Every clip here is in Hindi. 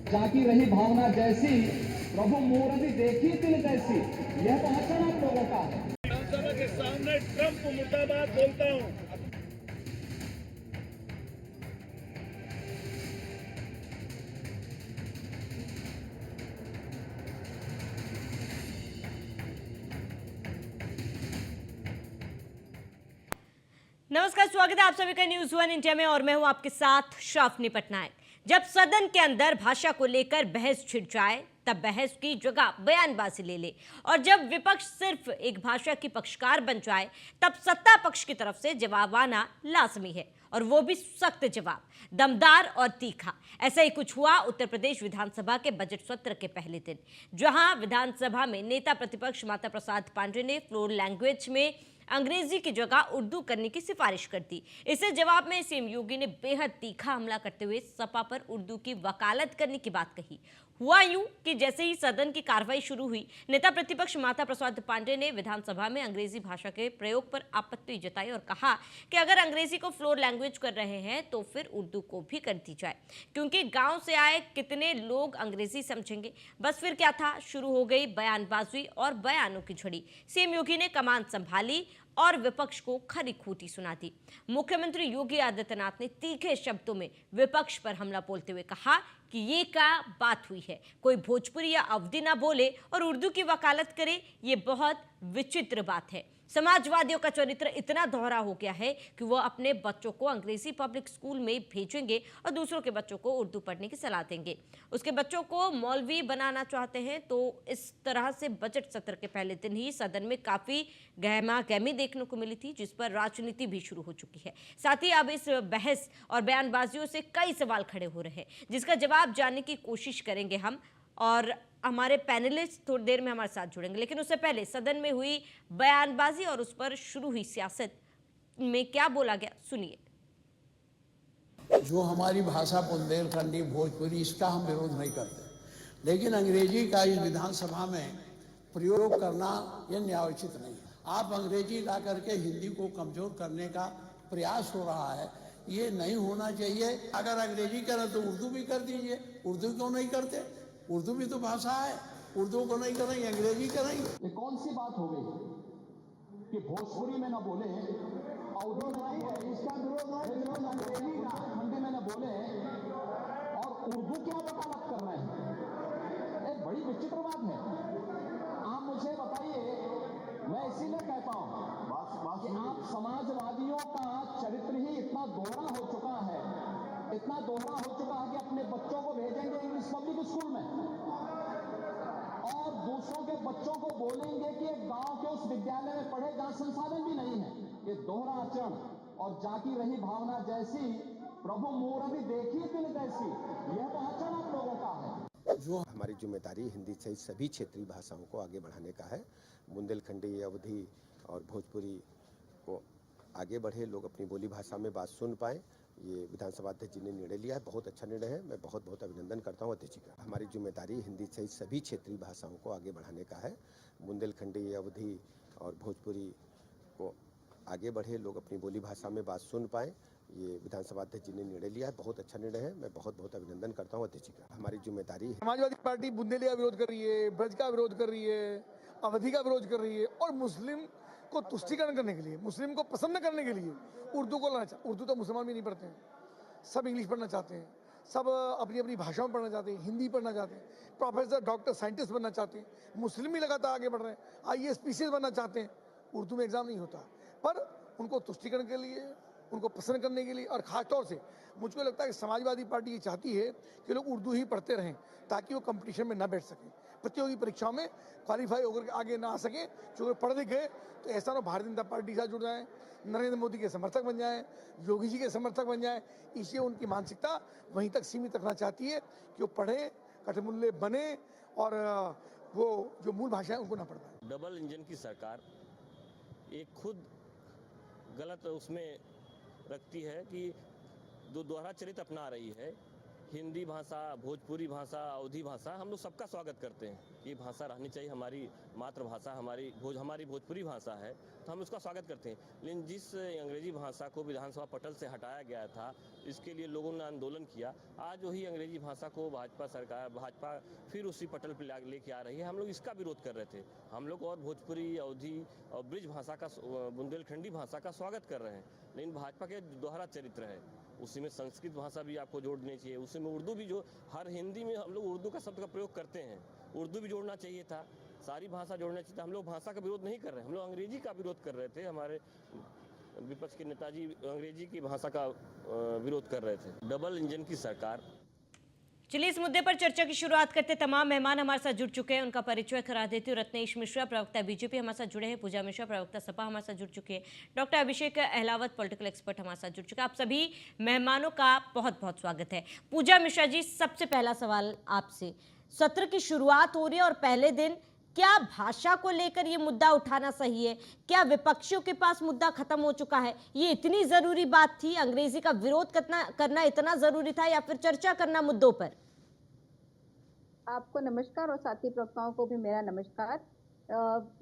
जाती रही भावना जैसी, प्रभु मूर्ति देखी तिल तैसी, यह तो वचन आप लोगों का है। विधानसभा के सामने ट्रंप मुर्दाबाद बोलता हूँ। नमस्कार, स्वागत है आप सभी का न्यूज वन इंडिया में और मैं हूं आपके साथ श्रावनी पटनायक। जब सदन के अंदर भाषा को लेकर बहस छिड़ जाए तब बहस की जगह बयानबाजी ले ले और जब विपक्ष सिर्फ एक भाषा की पक्षकार बन जाए तब सत्ता पक्ष की तरफ से जवाब आना लाजमी है और वो भी सख्त जवाब, दमदार और तीखा। ऐसा ही कुछ हुआ उत्तर प्रदेश विधानसभा के बजट सत्र के पहले दिन, जहां विधानसभा में नेता प्रतिपक्ष माता प्रसाद पांडेय ने फ्लोर लैंग्वेज में अंग्रेजी की जगह उर्दू करने की सिफारिश कर दी। इससे जवाब में सीएम योगी ने बेहद तीखा हमला करते हुए सपा पर उर्दू की वकालत करने की बात कही। हुआ यूं कि जैसे ही सदन की कार्रवाई शुरू हुई, नेता प्रतिपक्ष माता प्रसाद पांडेय ने विधानसभा में अंग्रेजी भाषा के प्रयोग पर आपत्ति जताई और कहा कि अगर अंग्रेजी को फ्लोर लैंग्वेज कर रहे हैं तो फिर उर्दू को भी कर दी जाए, क्योंकि गांव से आए कितने लोग अंग्रेजी समझेंगे। बस फिर क्या था, शुरू हो गई बयानबाजी और बयानों की झड़ी। सीएम योगी ने कमान संभाली और विपक्ष को खरी खोटी सुना दी। मुख्यमंत्री योगी आदित्यनाथ ने तीखे शब्दों में विपक्ष पर हमला बोलते हुए कहा कि ये क्या बात हुई है, कोई भोजपुरी या अवधी ना बोले और उर्दू की वकालत करे, ये बहुत विचित्र बात है। समाजवादियों का चरित्र इतना दोहरा हो गया है कि वो अपने बच्चों को अंग्रेजी पब्लिक स्कूल में भेजेंगे और दूसरों के बच्चों को उर्दू पढ़ने की सलाह देंगे। उसके बच्चों को मौलवी बनाना चाहते हैं। तो इस तरह से बजट सत्र के पहले दिन ही सदन में काफी गहमा गहमी देखने को मिली थी, जिस पर राजनीति भी शुरू हो चुकी है। साथ ही अब इस बहस और बयानबाजियों से कई सवाल खड़े हो रहे हैं, जिसका जवाब जानने की कोशिश करेंगे हम और हमारे पैनलिस्ट थोड़ी देर में हमारे साथ जुड़ेंगे। लेकिन उससे पहले सदन में हुई बयानबाजी और उस पर शुरू हुई सियासत में क्या बोला गया, सुनिए। जो हमारी भाषा बुंदेलखंडी भोजपुरी, इसका हम विरोध नहीं करते, लेकिन अंग्रेजी का इस विधानसभा में प्रयोग करना यह न्यायोचित नहीं है। आप अंग्रेजी ला करके हिंदी को कमजोर करने का प्रयास हो रहा है, ये नहीं होना चाहिए। अगर अंग्रेजी करें तो उर्दू भी कर दीजिए। उर्दू क्यों नहीं करते? उर्दू भी तो भाषा है। उर्दू को नहीं करेंगे, अंग्रेजी करेंगे। ये कौन सी बात हो गई कि भोजपुरी में न बोले, अवधी नहीं है, इसका विरोध है, अंग्रेजी का हिंदी में न बोले और उर्दू क्या वकालत कर रहे हैं? एक बड़ी विचित्र बात है। आप मुझे बताइए, मैं इसीलिए कहता हूं कि आप समाजवादियों का चरित्र ही इतना दोहरा हो चुका है, इतना दोहरा हो चुका है कि अपने बच्चों को भेजेंगे इंग्लिश पब्लिक स्कूल में और दूसरों के बच्चों को बोलेंगे कि एक गांव के उस विद्यालय में पढ़े जहां संसाधन भी नहीं है। ये दोहरा आचरण और जाती रही भावना जैसी, प्रभु मूर्ति देखी तिल तैसी, यह तो आचरण आप लोगों का है। जो हमारी जिम्मेदारी हिंदी सहित सभी क्षेत्रीय भाषाओं को आगे बढ़ाने का है। बुंदेलखंडी, अवधी और भोजपुरी को आगे बढ़े, लोग अपनी बोली भाषा में बात सुन पाएँ, ये विधानसभा अध्यक्ष जी ने निर्णय लिया है। बहुत अच्छा निर्णय है, मैं बहुत बहुत अभिनंदन करता हूँ अध्यक्ष जी का। हमारी जिम्मेदारी हिंदी सहित सभी क्षेत्रीय भाषाओं को आगे बढ़ाने का है। बुंदेलखंडी, अवधी और भोजपुरी को आगे बढ़े, लोग अपनी बोली भाषा में बात सुन पाएँ, ये विधानसभा अध्यक्ष जी ने निर्णय लिया है। बहुत अच्छा निर्णय है, मैं बहुत बहुत अभिनंदन करता हूँ अध्यक्ष जी का। हमारी जिम्मेदारी समाजवादी पार्टी बुंदेली का विरोध कर रही है, ब्रज का विरोध कर रही है, अवधि का विरोध कर रही है और मुस्लिम को तुष्टीकरण करने के लिए, मुस्लिम को पसंद करने के लिए उर्दू को लाना चाहते। उर्दू तो मुसलमान भी नहीं पढ़ते हैं, सब इंग्लिश पढ़ना चाहते हैं, सब अपनी अपनी भाषाओं में पढ़ना चाहते हैं, हिंदी पढ़ना चाहते हैं, प्रोफेसर, डॉक्टर, साइंटिस्ट बनना चाहते हैं। मुस्लिम भी लगातार आगे बढ़ रहे हैं, आईएएस, पीसीएस बनना चाहते हैं। उर्दू में एग्जाम नहीं होता, पर उनको तुष्टीकरण के लिए, उनको पसंद करने के लिए और ख़ासतौर से मुझको लगता है कि समाजवादी पार्टी ये चाहती है कि लोग उर्दू ही पढ़ते रहें ताकि वो कंपटीशन में ना बैठ सकें, प्रतियोगी परीक्षाओं में क्वालिफाई होकर आगे ना आ सकें। जो पढ़ लिख गए तो ऐसा ना भारतीय जनता पार्टी के साथ जुड़ जाएं, नरेंद्र मोदी के समर्थक बन जाएं, योगी जी के समर्थक बन जाएं। इसलिए उनकी मानसिकता वहीं तक सीमित रखना चाहती है कि वो पढ़ें, कठमूल्य बने और वो जो मूल भाषा है उनको ना पढ़ पाए। डबल इंजन की सरकार एक खुद गलत उसमें रखती है कि दोहरा चरित्र अपना रही है हिंदी भाषा, भोजपुरी भाषा, अवधी भाषा, हम लोग सबका स्वागत करते हैं। ये भाषा रहनी चाहिए, हमारी मातृभाषा, हमारी भोजपुरी भाषा है, तो हम उसका स्वागत करते हैं। लेकिन जिस अंग्रेजी भाषा को विधानसभा पटल से हटाया गया था, इसके लिए लोगों ने आंदोलन किया। आज वही अंग्रेजी भाषा को भाजपा फिर उसी पटल पर लेके आ रही है। हम लोग इसका विरोध कर रहे थे। हम लोग और भोजपुरी, अवधी और ब्रिज भाषा का, बुंदेलखंडी भाषा का स्वागत कर रहे हैं। लेकिन भाजपा के दोहरा चरित्र है, उसी में संस्कृत भाषा भी आपको जोड़नी चाहिए, उसी में उर्दू भी, जो हर हिंदी में हम लोग उर्दू का शब्द का प्रयोग करते हैं, उर्दू भी जोड़ना चाहिए था, सारी भाषा जोड़ना चाहिए था। हम लोग भाषा का विरोध नहीं कर रहे हैं, हम लोग अंग्रेजी का विरोध कर रहे थे। हमारे विपक्ष के नेताजी अंग्रेजी की भाषा का विरोध कर रहे थे। डबल इंजन की सरकार। चलिए इस मुद्दे पर चर्चा की शुरुआत करते। तमाम मेहमान हमारे साथ जुड़ चुके हैं, उनका परिचय करा देती हूँ। रत्नेश मिश्रा, प्रवक्ता बीजेपी, हमारे साथ जुड़े हैं। पूजा मिश्रा, प्रवक्ता सपा, हमारे साथ जुड़ चुके हैं। डॉक्टर अभिषेक अहलावत, पॉलिटिकल एक्सपर्ट, हमारे साथ जुड़ चुके हैं। आप सभी मेहमानों का बहुत बहुत स्वागत है। पूजा मिश्रा जी, सबसे पहला सवाल आपसे, सत्र की शुरुआत हो रही है और पहले दिन क्या भाषा को लेकर ये मुद्दा उठाना सही है? क्या विपक्षियों के पास मुद्दा खत्म हो चुका है? ये इतनी जरूरी बात थी, अंग्रेजी का विरोध करना इतना जरूरी था, या फिर चर्चा करना मुद्दों पर? आपको नमस्कार और साथी प्रवक्ताओं को भी मेरा नमस्कार।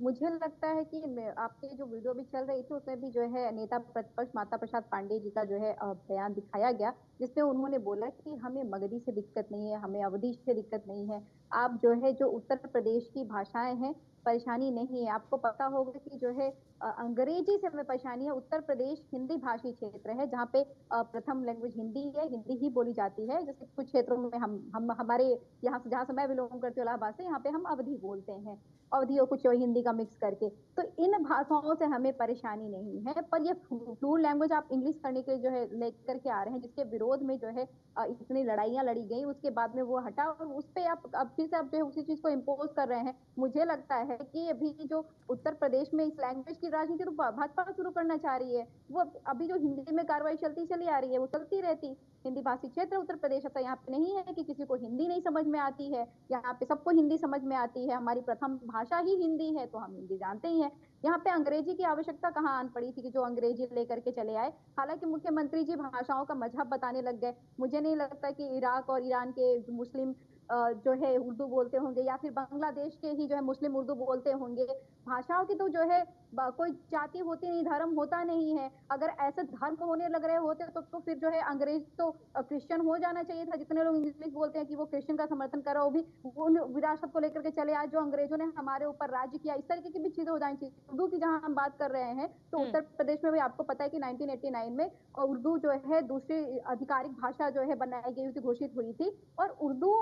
मुझे लगता है कि आपके जो वीडियो भी चल रही थी उसमें भी जो है नेता प्रतिपक्ष माता प्रसाद पांडे जी का जो है बयान दिखाया गया, जिसमें उन्होंने बोला कि हमें मगधी से दिक्कत नहीं है, हमें अवधी से दिक्कत नहीं है। आप जो है जो उत्तर प्रदेश की भाषाएं हैं, परेशानी नहीं है। आपको पता होगा कि जो है अंग्रेजी से हमें परेशानी है। उत्तर प्रदेश हिंदी भाषी क्षेत्र है, जहाँ पे प्रथम लैंग्वेज हिंदी है, हिंदी ही बोली जाती है। जैसे कुछ क्षेत्रों में हम हमारे यहाँ से, जहाँ से मैं बिलोंग करती हूँ इलाहाबाद से, यहाँ पे हम अवधी बोलते हैं, अवधी और कुछ हिंदी का मिक्स करके। तो इन भाषाओं से हमें परेशानी नहीं है, पर ये फ्लूएंट लैंग्वेज आप इंग्लिश करने के जो है लेकर के आ रहे हैं, जिसके विरोध में जो है इतनी लड़ाइयाँ लड़ी गई, उसके बाद में वो हटा और उस पे आप अब फिर से आप जो है उसी चीज को इम्पोज कर रहे हैं। मुझे लगता है कि अभी जो उत्तर प्रदेश में इस लैंग्वेज की राजनीति तो भाजपा शुरू करना चाह रही है। वो अभी जो हिंदी में कार्रवाई चलती चली आ रही है वो चलती रहती। हिंदी भाषी क्षेत्र उत्तर प्रदेश, ऐसा यहाँ पे नहीं है कि किसी को हिंदी नहीं समझ में आती है, यहाँ पे सबको हिंदी समझ में आती है। हमारी प्रथम भाषा ही हिंदी है, तो हम हिंदी जानते ही हैं। यहाँ पे अंग्रेजी की आवश्यकता कहाँ आन पड़ी थी कि जो अंग्रेजी लेकर के चले आए। हालांकि मुख्यमंत्री जी भाषाओं का मजहब बताने लग गए। मुझे नहीं लगता कि इराक और ईरान के मुस्लिम जो है उर्दू बोलते होंगे, या फिर बांग्लादेश के ही जो है मुस्लिम उर्दू बोलते होंगे। भाषाओं की तो जो है कोई जाति होती नहीं, धर्म होता नहीं है। अगर ऐसे धर्म होने लग रहे होते तो फिर जो है अंग्रेज तो क्रिश्चियन हो जाना चाहिए था। जितने लोग इंग्लिश बोलते हैं कि वो क्रिश्चियन का समर्थन कर रहा हो, भी उन विरासत को लेकर के चले आए जो अंग्रेजों ने हमारे ऊपर राज्य किया। इस तरीके की भी चीजें हो जानी चाहिए। उर्दू की जहां हम बात कर रहे हैं, तो उत्तर प्रदेश में भी आपको पता है कि 1989 में उर्दू जो है दूसरी आधिकारिक भाषा जो है बनाई गई थी, घोषित हुई थी। और उर्दू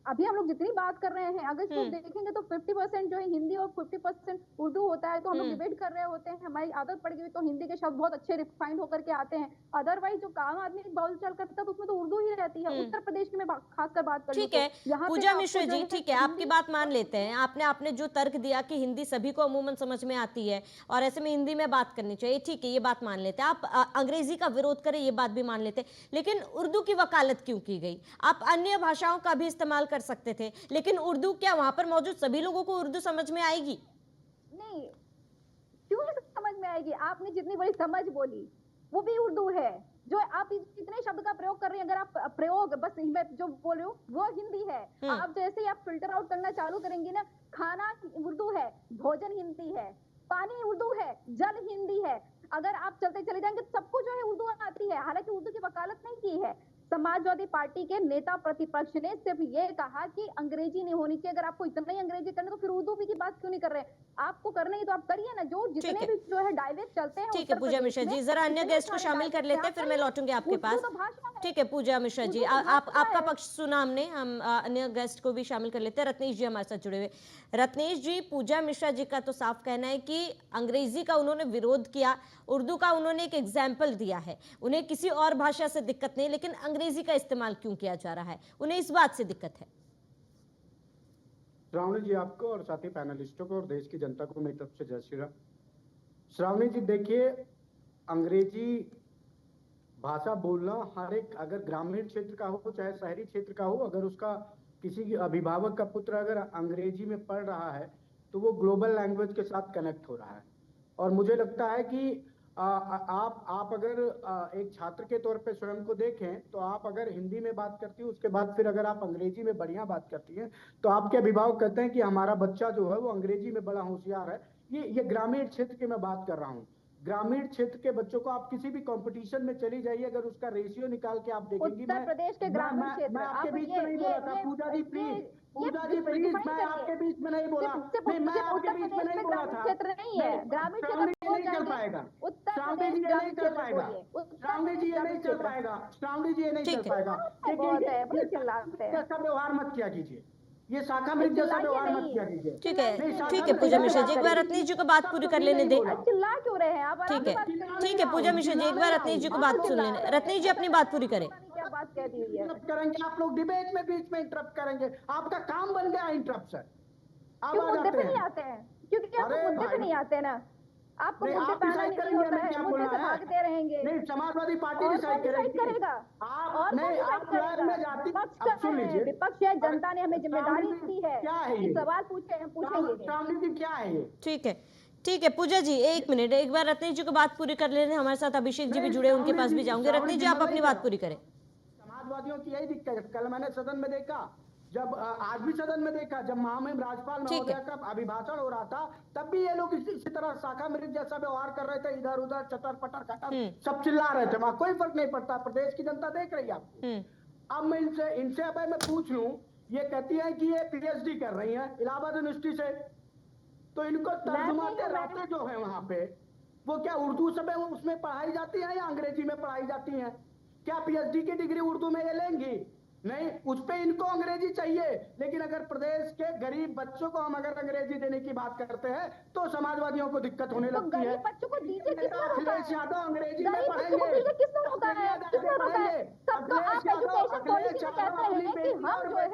अभी हम लोग जितनी बात कर रहे हैं, अगर इसको देखेंगे तो 50% जो है हिंदी और 50% उर्दू होता है। तो हम लोग डिबेट कर रहे होते हैं, हमारी आदत पड़ गई तो हिंदी के शब्द बहुत अच्छे रिफाइंड होकर के आते हैं। अदरवाइज जो काम आदमी बोल चाल करता है तो उसमें तो उर्दू ही रहती है। उत्तर प्रदेश की मैं खासकर बात कर, ठीक है पूजा मिश्रा जी, ठीक है, आपकी बात मान लेते हैं। आपने जो तर्क दिया कि हिंदी सभी को अमूमन समझ में आती है और ऐसे में हिंदी में बात करनी चाहिए, ठीक है, ये बात मान लेते हैं। आप अंग्रेजी का विरोध करें, ये बात भी मान लेते हैं, लेकिन उर्दू की वकालत क्यों की गई? आप अन्य भाषाओं का भी इस्तेमाल कर सकते थे, लेकिन उर्दू, क्या वहां पर मौजूद सभी लोगों को उर्दू समझ में आएगी? नहीं, क्यों समझ में आएगी? आपने जितनी बड़ी समझ बोली वो भी उर्दू है। जो आप इतने शब्द का प्रयोग कर रही हैं, अगर आप प्रयोग बस मैं जो बोल रही हूँ वो हिंदी है। आप जैसे ही आप फिल्टर आउट करना चालू करेंगी ना, खाना उर्दू है, भोजन हिंदी है, पानी उर्दू है, जल हिंदी है। अगर आप चलते चले जाएंगे तो सबको जो है उर्दू आती है। हालांकि उर्दू की वकालत नहीं की है। समाजवादी पार्टी के नेता प्रतिपक्ष ने सिर्फ ये कहा कि अंग्रेजी नहीं होनी चाहिए। अगर आपको इतना ही अंग्रेजी करना तो फिर उर्दू भी की बात क्यों नहीं कर रहे हैं? आपको करना ही तो आप करिए ना। जो जितने भी जो है डायलेक्ट चलते हैं, ठीक है पूजा मिश्रा जी, जरा अन्य गेस्ट को शामिल कर लेते हैं, फिर मैं लौटूंगी आपके पास। ठीक है पूजा मिश्रा जी, आपका पक्ष सुना हमने, हम अन्य गेस्ट को भी शामिल कर लेते हैं। रत्नेश जी हमारे साथ जुड़े हुए। रत्नेश जी, पूजा मिश्रा जी का तो साफ कहना है कि अंग्रेजी का उन्होंने विरोध किया, उर्दू का उन्होंने एक एग्जाम्पल दिया है, उन्हें किसी और भाषा से दिक्कत नहीं, लेकिन अंग्रेजी का इस्तेमाल क्यों किया जा रहा है, उन्हें इस बात से दिक्कत है। श्रावणी जी, आपको और साथी पैनलिस्टों को और देश की जनता को मेरी तरफ से जय श्री राम। श्रावणी जी देखिए, अंग्रेजी भाषा बोलना हर एक, अगर ग्रामीण क्षेत्र का हो चाहे शहरी क्षेत्र का हो, अगर उसका किसी अभिभावक का पुत्र अगर अंग्रेजी में पढ़ रहा है तो वो ग्लोबल लैंग्वेज के साथ कनेक्ट हो रहा है। और मुझे लगता है कि आप अगर एक छात्र के तौर पे स्वयं को देखें तो आप अगर हिंदी में बात करती हैं उसके बाद फिर अगर आप अंग्रेजी में बढ़िया बात करती हैं तो आपके अभिभावक कहते हैं कि हमारा बच्चा जो है वो अंग्रेजी में बड़ा होशियार है। ये ग्रामीण क्षेत्र की मैं बात कर रहा हूँ। ग्रामीण क्षेत्र के बच्चों को आप किसी भी कंपटीशन में चली जाइए, अगर उसका रेशियो निकाल के आप देखेंगी, उत्तर प्रदेश के ग्रामीण क्षेत्र, मैं आपके आप बीच में नहीं बोला था पूजा जी प्लीज, पूजा जी प्लीज, मैं आपके बीच में नहीं बोला, नहीं मैं आपके बीच में नहीं बोला था। क्षेत्र नहीं है, ग्रामीण श्रावणी जी क्षेत्र नहीं कर पाएगा, उत्तर श्रावणी जी ये नहीं कर पाएगा, श्रावणी जी ये नहीं कर पाएगा, श्रावणी जी ये नहीं कर पाएगा। जैसा व्यवहार मत किया कीजिए, ये शाखा मृग जैसा व्यवहार मत किया कीजिए। ठीक है पूजा मिश्रा जी, एक बार रत्नेश जी को बात पूरी कर लेने दे। चिल्ला क्यों रहे हैं आप? ठीक है पूजा मिश्रा जी, एक बार रत्नेश जी को बात सुन लेने, रत्नेश जी अपनी बात पूरी करें। क्या बात कह दी हुई है? करेंगे आप लोग डिबेट में बीच में इंटरप्ट करेंगे, आपका काम बन गया इंटरप्शन। आप क्यों आ मुद्दे जाते पे नहीं हैं, आते हैं? क्योंकि आपको अरे मुद्दे पे भाई, नहीं आते ना, आपको नहीं, मुद्दे आप पे आना डिसाइड नहीं करेंगे होता हमें है, क्या मुद्दे बोलना से है। भागते रहेंगे। नहीं, समाजवादी पार्टी और डिसाइड कौन डिसाइड करेगी। करेगा? आप और नहीं, कौन आप डिसाइड लैब में करेगा? जाती, विपक्ष अब सुन है, लीजिए, विपक्ष है, जनता ने हमें जिम्मेदारी दी है क्या है कि ये? सवाल पूछेंगे। श्रावणी जी क्या है ये? ठीक है पूजा जी, एक मिनट, एक बार रत्नेश जी को बात पूरी कर लेने, हमारे साथ अभिषेक जी भी जुड़े, उनके पास भी जाऊंगे। रत्नेश जी आप अपनी बात पूरी करें। समाजवादियों की यही दिक्कत है। कल मैंने सदन में देखा, जब आज भी सदन में देखा, जब महामहिम राज्यपाल महोदय का अभिभाषण हो रहा था, तब भी ये लोग इसी तरह शाखा मृग जैसा व्यवहार कर रहे थे, इधर उधर चटर पटर कटर सब चिल्ला रहे थे। वहां कोई फर्क नहीं पड़ता, प्रदेश की जनता देख रही है आपको। अब मैं इनसे अब मैं पूछ लूं, ये कहती है कि ये पीएचडी कर रही है इलाहाबाद यूनिवर्सिटी से, तो इनको तर्जुमाते रहते जो है वहां पे, वो क्या उर्दू सब उसमें पढ़ाई जाती है या अंग्रेजी में पढ़ाई जाती है? क्या पीएचडी की डिग्री उर्दू में ये लेंगी? नहीं, उस पे इनको अंग्रेजी चाहिए। लेकिन अगर प्रदेश के गरीब बच्चों को हम अगर अंग्रेजी देने की बात करते हैं तो समाजवादियों को दिक्कत होने लगती है। बच्चों को दीजिए, किस तरह होता अखिलेश है? यादव अंग्रेजी में गरीब बच्चों को पढ़ेंगे, दीजिए, किस तरह होता है? किस तरह होता है? सबको आप एजुकेशन पॉलिसी में कहते हैं कि हम जो है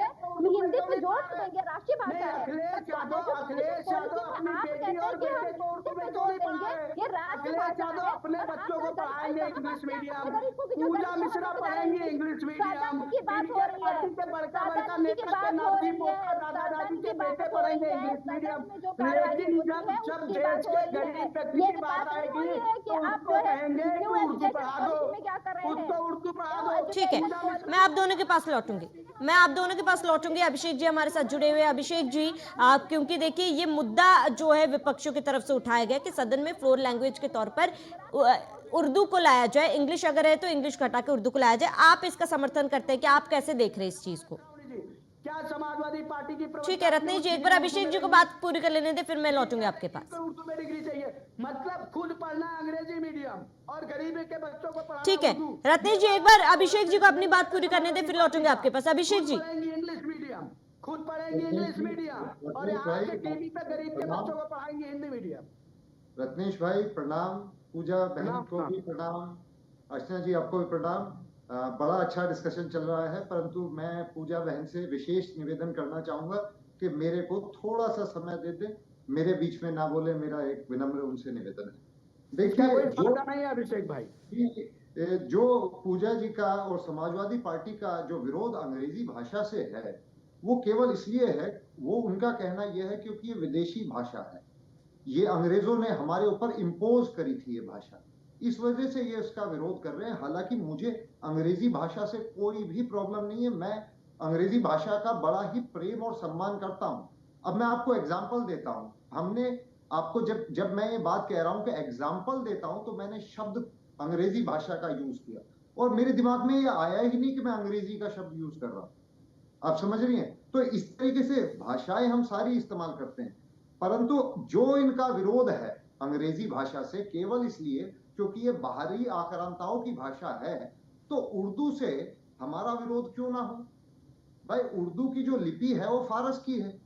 हिंदी पे जोर देंगे, राष्ट्रीय भाषा है। अखिलेश यादव अपनी बेटी और बेटे को उर्दू में क्यों नहीं पढ़ा है? ये राष्ट्रीय अखिलेश भाषा यादव है। अपने बच्चों को पढ़ाएंगे इंग्लिश मीडियम, पूजा मिश्रा पढ़ेंगी इंग्लिश मीडियम, की बात हो रही है, बड़का बड़का सदन की नेता बात के हो नाती रही पोता है, दादा दादी सदन के की बात बेटे हो पढ़ेंगे रही है, इंग्लिश मीडियम। सदन में जो कार्यवाही लेकिन होती है जब उसकी देश बात हो के रही है। गरीब व्यक्ति ये की बात बात आएगी नहीं हो रही है कि तो आप उसको जो है कहेंगे कि न्यू उर्दू एजुकेशन पढ़ा दो, पॉलिसी में क्या कर रहे हैं? उसको उर्दू पढ़ा दो। ठीक है, मैं आप दोनों के पास लौटूंगी, अभिषेक जी हमारे साथ जुड़े हुए हैं। अभिषेक जी, आप क्योंकि देखिए ये मुद्दा जो है विपक्षों की तरफ से उठाया गया कि सदन में फ्लोर लैंग्वेज के तौर पर उर्दू को लाया जाए, इंग्लिश अगर है तो इंग्लिश को हटा के उर्दू को लाया जाए, आप इसका समर्थन करते हैं कि आप कैसे देख रहे हैं इस चीज को? क्या समाजवादी पार्टी की ठीक है रत्नेश जी, एक बार अभिषेक जी को बात पूरी कर लेने दे, फिर मैं लौटूंगी आपके पास। उर्दू में डिग्री चाहिए, मतलब खुद पढ़ना अंग्रेजी मीडियम और गरीबी के बच्चों को पढ़ाना ठीक है रत्नेश जी, एक बार अभिषेक जी को अपनी बात पूरी करने दे, फिर लौटूंगे आपके पास। अभिषेक जी, इंग्लिश मीडियम, खुद पढ़ेंगे इंग्लिश मीडियम और यहाँ के टीवी पे गरीब के बच्चों को पढ़ाएंगे हिंदी मीडियम। रत्नेश भाई प्रणाम, पूजा बहन को भी प्रणाम, अर्चना जी आपको भी प्रणाम। बड़ा अच्छा डिस्कशन चल रहा है, परंतु मैं पूजा बहन से विशेष निवेदन करना चाहूंगा कि मेरे को थोड़ा सा समय दे दें, मेरे बीच में ना बोले, मेरा एक विनम्र उनसे निवेदन है। देखिए अभिषेक भाई, जो पूजा जी का और समाजवादी पार्टी का जो विरोध अंग्रेजी भाषा से है वो केवल इसलिए है, वो उनका कहना यह है क्योंकि ये विदेशी भाषा है, ये अंग्रेजों ने हमारे ऊपर इम्पोज करी थी ये भाषा, इस वजह से ये इसका विरोध कर रहे हैं। हालांकि मुझे अंग्रेजी भाषा से कोई भी प्रॉब्लम नहीं है, मैं अंग्रेजी भाषा का बड़ा ही प्रेम और सम्मान करता हूं। अब मैं आपको एग्जाम्पल देता हूं, हमने आपको जब मैं ये बात कह रहा हूं कि एग्जाम्पल देता हूं तो मैंने शब्द अंग्रेजी भाषा का यूज किया और मेरे दिमाग में ये आया ही नहीं कि मैं अंग्रेजी का शब्द यूज कर रहा हूं। आप समझ रही हैं? तो इस तरीके से भाषाएं हम सारी इस्तेमाल करते हैं, परंतु जो इनका विरोध है अंग्रेजी भाषा से केवल इसलिए क्योंकि ये बाहरी आक्रांताओं की भाषा है, तो उर्दू से हमारा विरोध क्यों ना हो? भाई उर्दू की जो लिपि है वो फारस की है,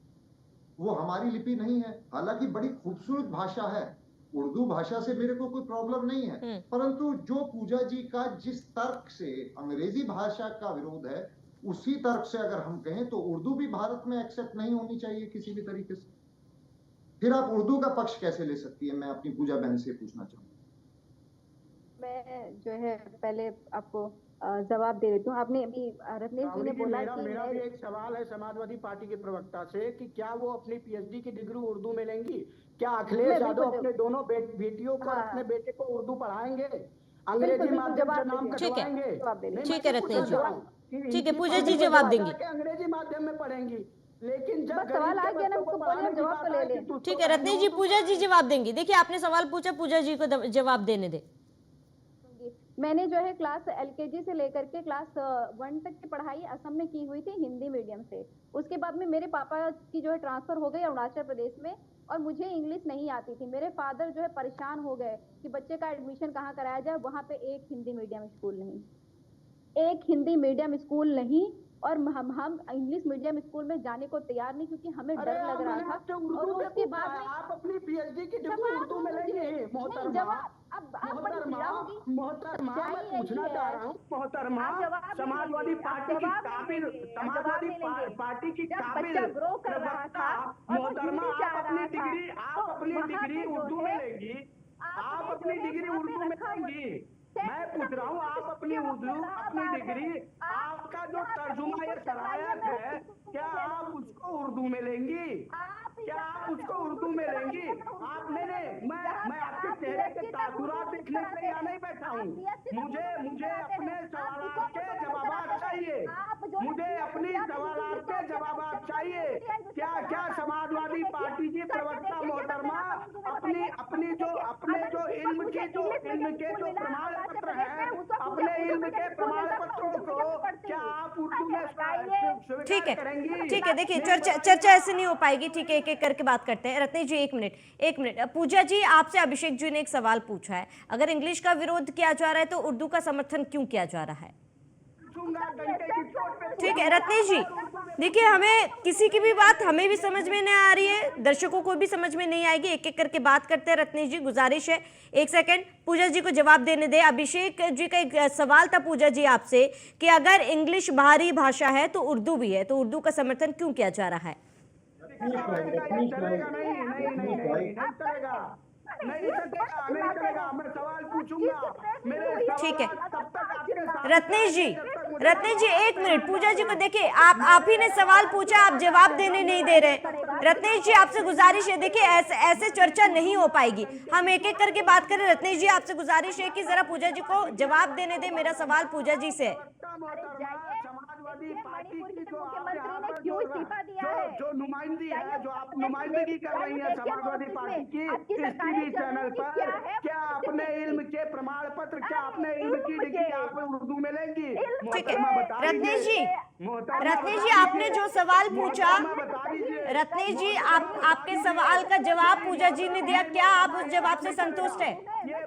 वो हमारी लिपि नहीं है। हालांकि बड़ी खूबसूरत भाषा है, उर्दू भाषा से मेरे को कोई प्रॉब्लम नहीं है, परंतु जो पूजा जी का जिस तर्क से अंग्रेजी भाषा का विरोध है उसी तर्क से अगर हम कहें तो उर्दू भी भारत में एक्सेप्ट नहीं होनी चाहिए किसी भी तरीके से। फिर आप उर्दू का पक्ष कैसे ले सकती है, मैं अपनी पूजा बहन से पूछना चाहूंगा। मैं जो है पहले आपको जवाब दे देती हूँ। आपने अभी रत्नेश जी ने बोला कि मेरा भी एक सवाल है समाजवादी पार्टी के प्रवक्ता से कि क्या वो अपनी पीएचडी की डिग्री उर्दू में लेंगी? क्या अखिलेश यादव अपने दोनों बेटियों को और अपने बेटे को उर्दू पढ़ाएंगे, अंग्रेजी माध्यम से नाम कटवाएंगे? ठीक है रत्नेश जी, ठीक है पूजा जी जवाब देंगी। अंग्रेजी माध्यम में पढ़ेंगी, लेकिन जब सवाल आ गया ना उसको बोलिए जवाब तो ले ले। ठीक है रत्नेश जी, पूजा जी जवाब देंगी। देखिए आपने सवाल पूछा, पूजा जी को जवाब देने दे। मैंने जो है क्लास एलकेजी से लेकर के क्लास 1 तक की पढ़ाई असम में की हुई थी हिंदी मीडियम से। उसके बाद में मेरे पापा की जो है ट्रांसफर हो गई अरुणाचल प्रदेश में और मुझे इंग्लिश नहीं आती थी। मेरे फादर जो है परेशान हो गए कि बच्चे का एडमिशन कहाँ कराया जाए। वहाँ पे एक हिंदी मीडियम स्कूल नहीं, एक हिंदी मीडियम स्कूल नहीं, और हम इंग्लिश मीडियम स्कूल में जाने को तैयार नहीं क्योंकि हमें डर लग रहा था। और उसके बाद में आप अपनी पीएचडी की डिग्री उर्दू में लेंगे? मोहतरमा, मोहतरमा मैं पूछना चाह रहा हूँ, मोहतरमा समाजवादी पार्टी की काबिल, समाजवादी पार्टी की काबिल प्रवक्ता मोहतरमा, आप अपनी डिग्री उर्दू में लेंगी? आप अपनी डिग्री उर्दू में लेंगी? मैं पूछ रहा हूँ, आप अपनी डिग्री, आपका जो तर्जुमा ये शरायत है, क्या आप उसको उर्दू में लेंगी? क्या आप उसको उर्दू में लेंगी? आप मैं आपके चेहरे के तासुरात देखने के लिए यहाँ नहीं बैठा हूँ। मुझे अपने सवालात के जवाब चाहिए। मुझे अपनी सवालात के जवाब चाहिए। क्या समाजवादी पार्टी की प्रवक्ता मोहतरमा अपने जो इल्म के जो प्रमाण पत्र है, अपने इल्म के प्रमाण पत्रों को क्या आप उर्दू में स्वीकार करेंगी? ठीक है देखिए चर्चा ऐसे नहीं हो पाएगी। ठीक है, एक एक करके बात करते हैं। रत्नेश जी एक मिनट। पूजा जी आपसे अभिषेक जी ने एक सवाल पूछा है, अगर इंग्लिश का विरोध किया जा रहा है तो उर्दू का समर्थन क्यों किया जा रहा है? ठीक है रत्नेश जी, देखिए हमें किसी की भी बात हमें भी समझ में नहीं आ रही है, दर्शकों को भी समझ में नहीं आएगी। एक एक करके बात करते हैं। रत्नेश जी गुजारिश है, एक सेकंड पूजा जी को जवाब देने दे। अभिषेक जी का एक सवाल था पूजा जी आपसे कि अगर इंग्लिश बाहरी भाषा है तो उर्दू भी है, तो उर्दू का समर्थन क्यों किया जा रहा है? मैं सवाल पूछूंगा। ठीक है रत्नेश जी एक मिनट। पूजा जी को देखिए, आप ही ने सवाल पूछा, आप जवाब देने नहीं दे रहे। रत्नेश जी आपसे गुजारिश है, देखिए ऐसे चर्चा नहीं हो पाएगी, हम एक एक करके बात करें। रत्नेश जी आपसे गुजारिश है कि जरा पूजा जी को जवाब देने दे। मेरा सवाल पूजा जी से समाजवादी पार्टी की जो नुमाइंदगी है, जो आप नुमाइंदगी कर रही हैं समाजवादी पार्टी की इस टीवी चैनल पर, क्या अपने इल्म के प्रमाण पत्र, क्या अपने इल्म की डिग्री आप उर्दू में लेंगी? ठीक है रत्नेश जी आपने जो सवाल पूछा, रत्नेश जी आपके सवाल का जवाब पूजा जी ने दिया, क्या आप उस जवाब से संतुष्ट है?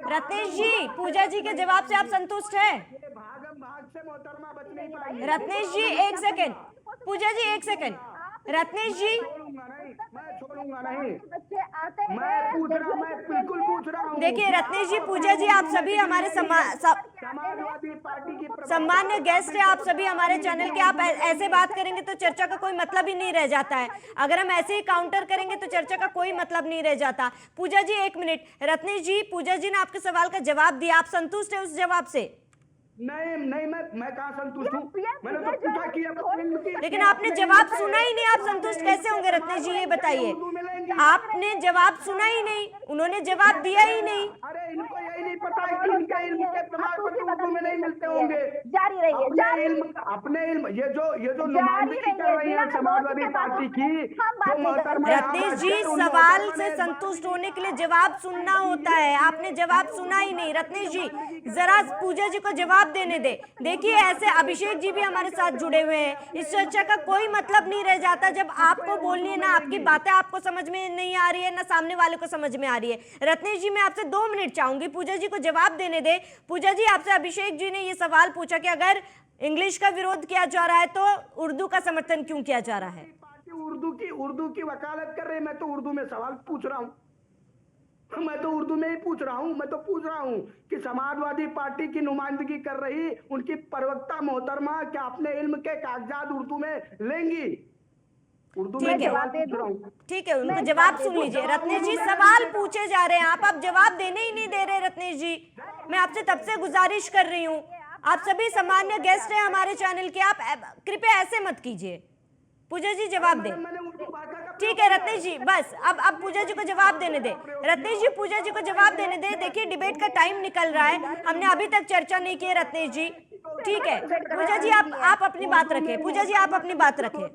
रत्नेश जी पूजा जी के जवाब से आप संतुष्ट है? रत्नेश जी एक सेकंड, पूजा जी एक सेकंड। रत्नेश जी देखिए रत्नेश जी, पूजा जी आप सभी हमारे सम्मान्य गेस्ट है, आप सभी हमारे चैनल के, आप ऐसे बात करेंगे तो चर्चा का कोई मतलब ही नहीं रह जाता है। अगर हम ऐसे ही काउंटर करेंगे तो चर्चा का कोई मतलब नहीं रह जाता। पूजा जी एक मिनट। रत्नेश जी, पूजा जी ने आपके सवाल का जवाब दिया, आप संतुष्ट है उस जवाब से? नहीं मैं कहाँ संतुष्ट हूँ? मैंने तो पूछा कि लेकिन आपने जवाब सुना ही नहीं, आप संतुष्ट कैसे होंगे? रत्नेश जी ये बताइए, आपने जवाब सुना ही नहीं, उन्होंने जवाब दिया ही नहीं। अरे इनको यही नहीं पता है कि इनके इल्म के प्रमाण पत्र उर्दू में नहीं मिलते होंगे। जारी रहिए, अपने इल्म ये जो नुमाइंदगी कर रही है समाजवादी पार्टी की, जो मोहतरमा रत्नेश जी सवाल से संतुष्ट होने के लिए जवाब सुनना होता है, आपने जवाब सुना ही नहीं। रत्नेश जी जरा पूजा जी को जवाब देने दे। देखिए ऐसे अभिषेक जी भी हमारे साथ जुड़े हुए हैं, इस चर्चा का कोई मतलब नहीं रह जाता जब आपको बोलनी है ना, आपकी बातें आपको समझ में नहीं आ रही है ना सामने वाले को समझ में आ रही है। रत्नेश जी मैं आपसे 2 मिनट चाहूंगी, पूजा जी को जवाब देने दे। पूजा जी आपसे अभिषेक जी ने ये सवाल पूछा कि अगर इंग्लिश का विरोध किया जा रहा है तो उर्दू का समर्थन क्यों किया जा रहा है? उर्दू की वकालत कर रही, मैं तो उर्दू में सवाल पूछ रहा हूँ। मैं तो उर्दू में ही पूछ रहा हूँ। मैं तो पूछ रहा हूँ कि समाजवादी पार्टी की नुमाइंदगी कर रही उनकी प्रवक्ता मोहतरमा क्या अपने इल्म के कागजात उर्दू में लेंगी? उर्दू में जवाब दे रहा हूँ। ठीक है, उनको जवाब सुन लीजिए। रत्नेश जी सवाल पूछे जा रहे हैं, आप जवाब देने ही नहीं दे रहे। रत्नेश जी मैं आपसे तब से गुजारिश कर रही हूँ, आप सभी सामान्य गेस्ट हैं हमारे चैनल के, आप कृपया ऐसे मत कीजिए। पूजा जी जवाब दें। ठीक है रत्नेश जी, बस अब पूजा जी को जवाब देने दे। रत्नेश जी पूजा जी को जवाब देने दे। देखिए डिबेट का टाइम निकल रहा है, हमने अभी तक चर्चा नहीं की है रत्नेश जी। ठीक है पूजा जी आप अपनी बात रखें। पूजा जी आप अपनी बात रखें।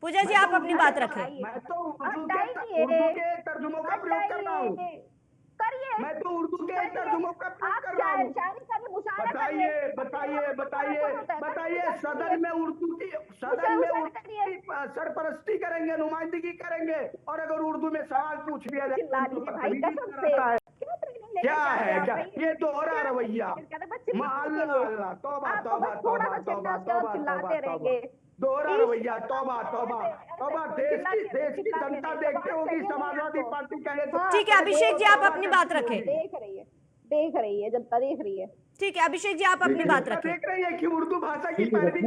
पूजा जी आप अपनी बात रखें। मैं तो उर्दू के तर्जुमों का प्रयोग कर रहा हूँ। मैं तो उर्दू के तर्जुमों का प्रयोग कर रहा हूँ। बताइए सदन में उर्दू की सरपरस्ती करेंगे, नुमाइंदगी करेंगे, और अगर उर्दू में सवाल पूछ लिया जाए क्या है क्या ये दोहरा रवैया। अल्लाह तौबा तौबा तौबा तौबा तौबा, दोहरा रवैया, तौबा तौबा तौबा। देश की जनता देखते होगी समाजवादी पार्टी का। ठीक है अभिषेक जी आप अपनी बात रखें। देख रही है जनता, देख रही है। ठीक है अभिषेक जी आप अपनी बात रखें। देख रही है कि उर्दू भाषा की पैरवी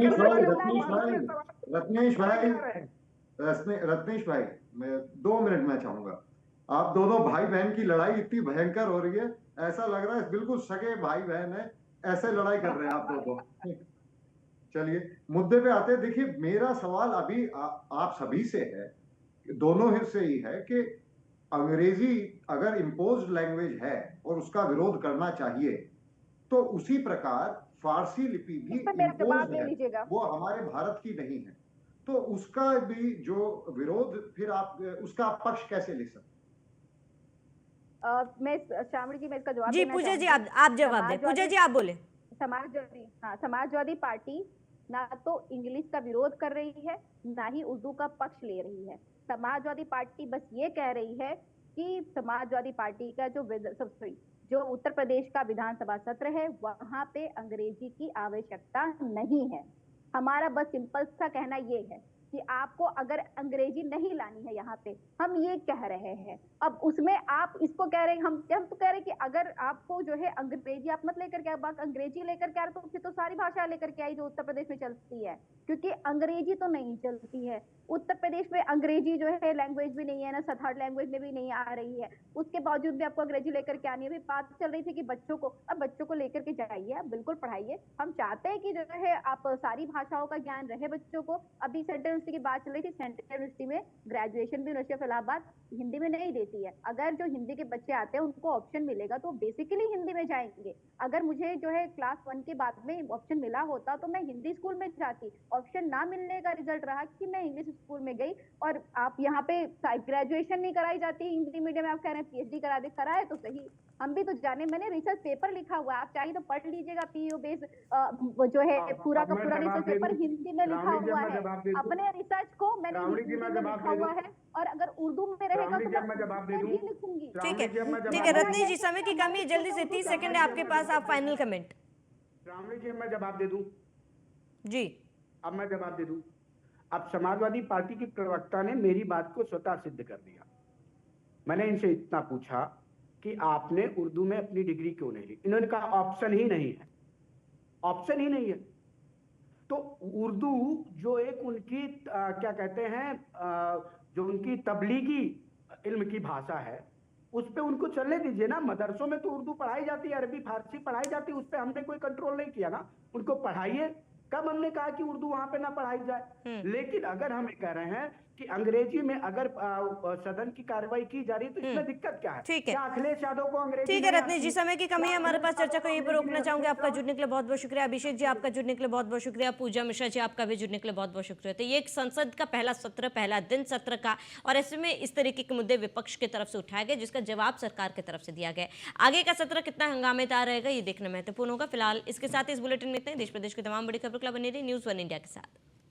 रत्नेश भाई मैं 2 मिनट में चाहूंगा। आप दोनों भाई बहन की लड़ाई इतनी भयंकर हो रही है, ऐसा लग रहा है बिल्कुल सगे भाई बहन है, ऐसे लड़ाई कर रहे हैं आप दोनों। चलिए मुद्दे पे आते हैं। देखिए मेरा सवाल अभी आप सभी से है, दोनों से ही है कि अंग्रेजी अगर इम्पोज्ड लैंग्वेज है और उसका विरोध करना चाहिए, तो उसी प्रकार फारसी लिपि भी इम्पोज्ड है, वो हमारे भारत की नहीं है, तो उसका भी जो विरोध फिर आप उसका पक्ष कैसे ले सकते? मैं श्रावणी जी मैं इसका जवाब जी पूजा जी आप जवाब दें। पूजा जी आप बोले। समाजवादी पार्टी ना तो इंग्लिश का विरोध कर रही है, ना ही उर्दू का पक्ष ले रही है। समाजवादी पार्टी बस ये कह रही है कि समाजवादी पार्टी का जो उत्तर प्रदेश का विधानसभा सत्र है वहां पे अंग्रेजी की आवश्यकता नहीं है। हमारा बस सिंपल सा कहना ये है कि आपको अगर अंग्रेजी नहीं लानी है यहाँ पे, हम ये कह रहे हैं। अब उसमें आप इसको कह रहे हैं, हम तो कह रहे हैं कि अगर आपको जो है अंग्रेजी आप मत लेकर के अंग्रेजी लेकर के आ रहे तो फिर तो सारी भाषा लेकर के आई जो उत्तर प्रदेश में चलती है, क्योंकि अंग्रेजी तो नहीं चलती है उत्तर प्रदेश में। अंग्रेजी जो है लैंग्वेज भी नहीं है ना, थर्ड लैंग्वेज में भी नहीं आ रही है, उसके बावजूद भी आपको अंग्रेजी लेकर के आनी है। अभी बात चल रही थी कि बच्चों को, अब बच्चों को लेकर के जाइए, आप बिल्कुल पढ़ाइए। हम चाहते हैं कि जो है आप सारी भाषाओं का ज्ञान रहे बच्चों को। अभी सेंट्रल यूनिवर्सिटी की बात चल रही थी, सेंट्रल यूनिवर्सिटी में ग्रेजुएशन भी यूनिवर्सिटी ऑफ इलाहाबाद हिंदी में नहीं देती है। अगर जो हिंदी के बच्चे आते हैं उनको ऑप्शन मिलेगा तो बेसिकली हिंदी में जाएंगे। अगर मुझे जो है क्लास 1 के बाद में ऑप्शन मिला होता तो मैं हिंदी स्कूल में जाती। ऑप्शन ना मिलने का रिजल्ट रहा कि मैं इंग्लिश स्कूल में गई। और आप यहाँ पे ग्रेजुएशन नहीं कराई जाती हिंदी मीडियम में, आप कह रहे हैं पीएचडी करा दे, कराए तो सही, हम भी तो जाने। मैंने रिसर्च पेपर लिखा हुआ है, आप चाहिए तो पढ़ लीजिएगा। पीयू बेस जो है पूरा का पूरा रिसर्च पेपर हिंदी में लिखा हुआ है। अपने रिसर्च को मैंने हिंदी में लिखा हुआ है, और अगर उर्दू में रहेगा तो मैं भी लिखूंगी। ठीक है रत्नेश जी समय की कमी है, जल्दी से 30 सेकंड है आपके पास, आप फाइनल कमेंट। श्रावणी जी मैं जवाब दे दूं जी। अब मैं जवाब दे दूं। अब समाजवादी पार्टी की प्रवक्ता ने मेरी बात को स्वतः सिद्ध कर दिया। मैंने इनसे इतना पूछा कि आपने उर्दू में अपनी डिग्री क्यों नहीं ली, इन्होंने कहा ऑप्शन ही नहीं है, ऑप्शन ही नहीं है। तो उर्दू जो एक उनकी क्या कहते हैं जो उनकी तबलीगी इल्म की भाषा है, उस पे उनको चलने दीजिए ना। मदरसों में तो उर्दू पढ़ाई जाती है, अरबी फारसी पढ़ाई जाती है, उस पे हमने कोई कंट्रोल नहीं किया ना, उनको पढ़ाइए। कब हमने कहा कि उर्दू वहां पे ना पढ़ाई जाए? लेकिन अगर हम कह रहे हैं कि अंग्रेजी में अगर सदन की कार्रवाई की जा रही है तो इसमें दिक्कत क्या है? ठीक है, क्या अखिलेश यादव को अंग्रेजी? ठीक है रत्नेश जी समय की कमी है हमारे पास, चर्चा को यहीं पर रोकना चाहूंगे। आपका जुड़ने के लिए बहुत बहुत शुक्रिया। अभिषेक जी आपका जुड़ने के लिए बहुत बहुत शुक्रिया। पूजा मिश्रा जी आपका भी जुड़ने के लिए बहुत बहुत शुक्रिया। तो ये एक संसद का पहला सत्र, पहला दिन सत्र का, और ऐसे में इस तरीके के मुद्दे विपक्ष की तरफ से उठाए गए जिसका जवाब सरकार की तरफ से दिया गया। आगे का सत्र कितना हंगामेदार रहेगा ये देखना महत्वपूर्ण होगा। फिलहाल इसके साथ इस बुलेटिन में इतना ही। देश प्रदेश की तमाम बड़ी खबरों के लिए बने रहिए न्यूज़ 1 इंडिया के साथ।